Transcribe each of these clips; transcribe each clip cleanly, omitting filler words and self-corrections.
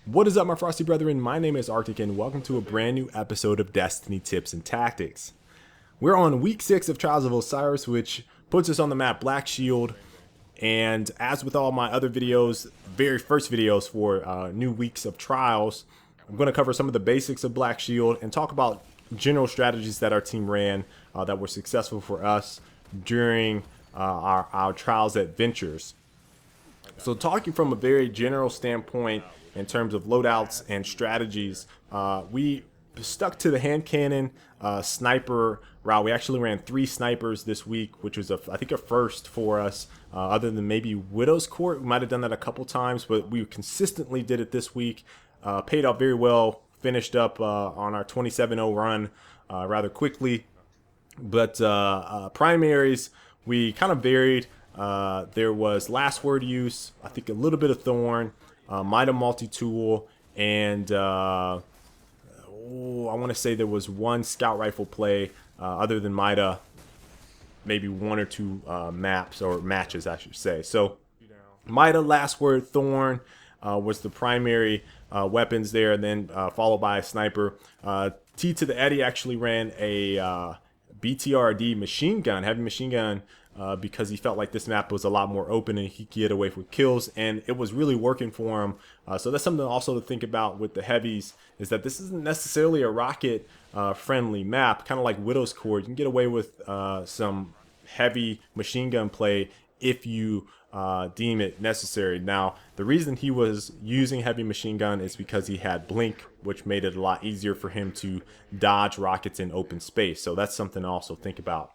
What is up, my frosty brethren? My name is Arctic, and welcome to a brand new episode of Destiny Tips and Tactics. We're on week 6 of Trials of Osiris, which puts us on the map Black Shield. And as with all my other videos, very first videos for new weeks of Trials, I'm going to cover some of the basics of Black Shield and talk about general strategies that our team ran that were successful for us during our Trials adventures. So talking from a very general standpoint in terms of loadouts and strategies, we stuck to the hand cannon sniper route. We actually ran 3 snipers this week, which was I think a first for us, other than maybe Widow's Court. We might have done that a couple times, but we consistently did it this week. Paid off very well, finished up on our 27-0 run rather quickly. But primaries, we kind of varied. There was last word use, I think a little bit of thorn, Mida multi-tool, and I want to say there was one scout rifle play other than Mida, maybe 1 or 2 maps or matches, I should say. So Mida, last word, thorn was the primary weapons there, and then followed by a sniper. T to the Eddie actually ran a BTRD machine gun, heavy machine gun, because he felt like this map was a lot more open and he could get away with kills, and it was really working for him. So that's something also to think about with the heavies, is that this isn't necessarily a rocket friendly map. Kind of like Widow's Court, you can get away with some heavy machine gun play if you deem it necessary. Now, the reason he was using heavy machine gun is because he had blink, which made it a lot easier for him to dodge rockets in open space. So that's something to also think about.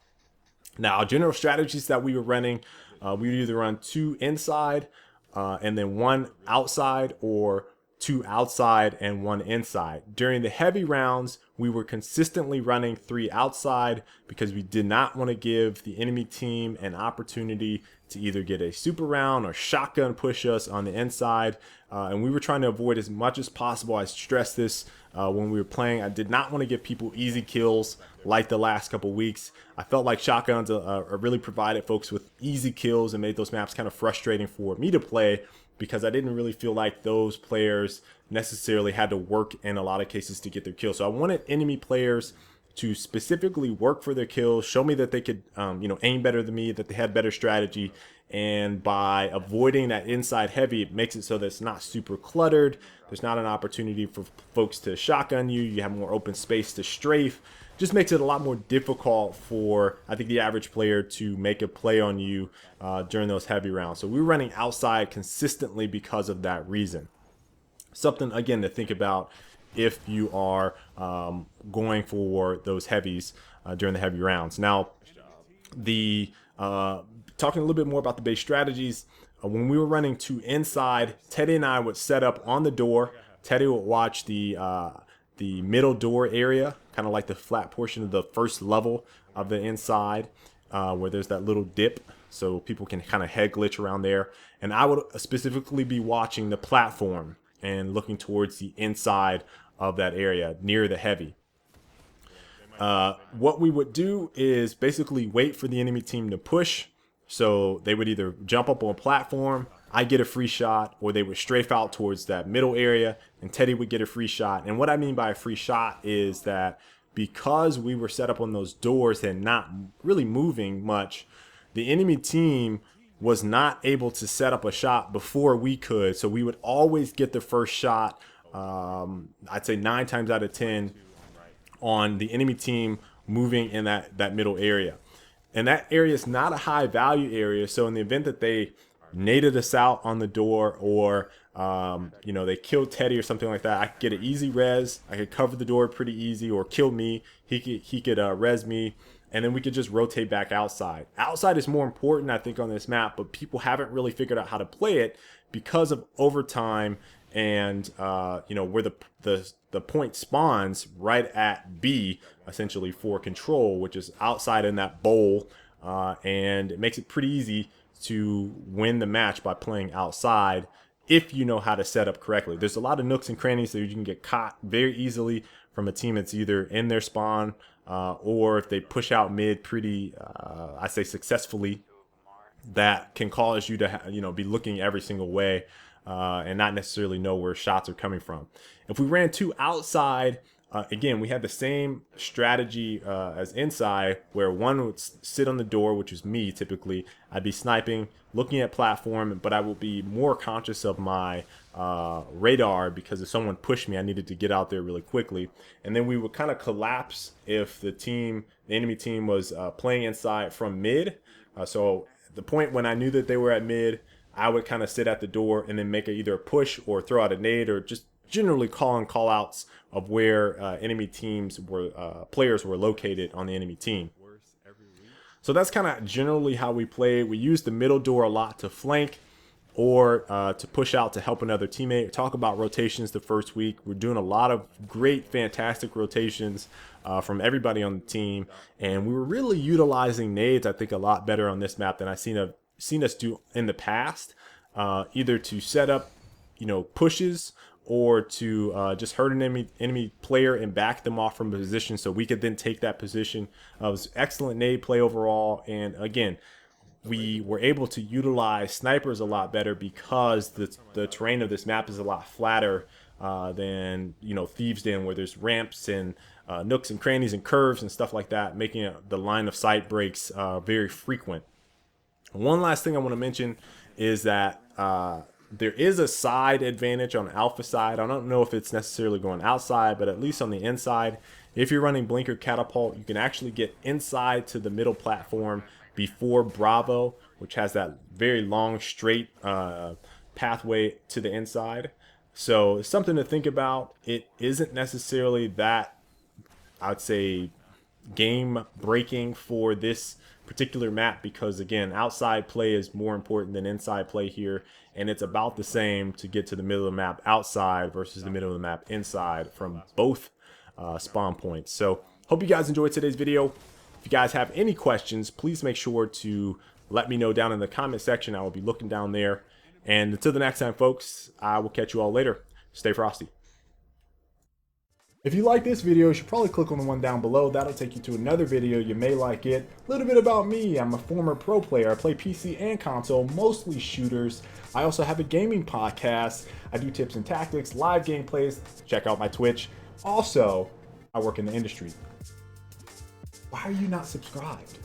Now, general strategies that we were running, we would either run 2 inside and then 1 outside, or 2 outside and 1 inside. During the heavy rounds, we were consistently running 3 outside because we did not want to give the enemy team an opportunity to either get a super round or shotgun push us on the inside. And we were trying to avoid as much as possible. I stressed this when we were playing. I did not want to give people easy kills like the last couple weeks. I felt like shotguns really provided folks with easy kills and made those maps kind of frustrating for me to play, because I didn't really feel like those players necessarily had to work in a lot of cases to get their kills. So I wanted enemy players to specifically work for their kills, show me that they could aim better than me, that they had better strategy. And by avoiding that inside heavy, it makes it so that it's not super cluttered. There's not an opportunity for folks to shotgun you. You have more open space to strafe. Just makes it a lot more difficult for, I think, the average player to make a play on you during those heavy rounds. So we were running outside consistently because of that reason. Something, again, to think about if you are going for those heavies during the heavy rounds. Now, talking a little bit more about the base strategies, when we were running 2 inside, Teddy and I would set up on the door. Teddy would watch the middle door area, kind of like the flat portion of the first level of the inside, where there's that little dip, so people can kind of head glitch around there. And I would specifically be watching the platform and looking towards the inside of that area near the heavy. What we would do is basically wait for the enemy team to push. So they would either jump up on a platform, I get a free shot, or they would strafe out towards that middle area and Teddy would get a free shot. And what I mean by a free shot is that because we were set up on those doors and not really moving much, the enemy team was not able to set up a shot before we could. So we would always get the first shot, I'd say 9 times out of 10, on the enemy team moving in that middle area. And that area is not a high value area. So in the event that they naded us out on the door, or they killed Teddy or something like that, I could get an easy res. I could cover the door pretty easy, or kill me. He could res me, and then we could just rotate back outside. Outside is more important, I think, on this map, but people haven't really figured out how to play it because of overtime and where the point spawns right at B, essentially, for control, which is outside in that bowl, and it makes it pretty easy to win the match by playing outside if you know how to set up correctly. There's a lot of nooks and crannies that you can get caught very easily from a team that's either in their spawn or if they push out mid pretty, I say, successfully, that can cause you to be looking every single way and not necessarily know where shots are coming from. If we ran 2 outside, again, we had the same strategy as inside, where one would sit on the door, which is me typically. I'd be sniping, looking at platform, but I will be more conscious of my radar, because if someone pushed me, I needed to get out there really quickly. And then we would kind of collapse if the enemy team was playing inside from mid. So the point when I knew that they were at mid, I would kind of sit at the door and then make either a push or throw out a nade, or just generally call outs of where enemy teams were, players were located on the enemy team. So that's kind of generally how we play. We use the middle door a lot to flank, or to push out to help another teammate. Talk about rotations the first week. We're doing a lot of great, fantastic rotations from everybody on the team, and we were really utilizing nades, I think, a lot better on this map than I've seen us do in the past, either to set up, pushes, or to just hurt an enemy player and back them off from a position so we could then take that position. It was excellent nade play overall, and again, we were able to utilize snipers a lot better because the terrain of this map is a lot flatter than Thieves Den, where there's ramps and nooks and crannies and curves and stuff like that, making the line of sight breaks very frequent. One last thing I want to mention is that there is a side advantage on alpha side. I don't know if it's necessarily going outside, but at least on the inside, if you're running blinker catapult, you can actually get inside to the middle platform before Bravo, which has that very long straight pathway to the inside. So it's something to think about. It isn't necessarily that, I'd say, game breaking for this particular map, because again, outside play is more important than inside play here, and it's about the same to get to the middle of the map outside versus the middle of the map inside from both spawn points. So hope you guys enjoyed today's video. If you guys have any questions, please make sure to let me know down in the comment section. I will be looking down there. And until the next time, folks, I will catch you all later. Stay frosty. If you like this video, you should probably click on the one down below. That'll take you to another video. You may like it. A little bit about me. I'm a former pro player. I play PC and console, mostly shooters. I also have a gaming podcast. I do tips and tactics, live gameplays. Check out my Twitch. Also, I work in the industry. Why are you not subscribed?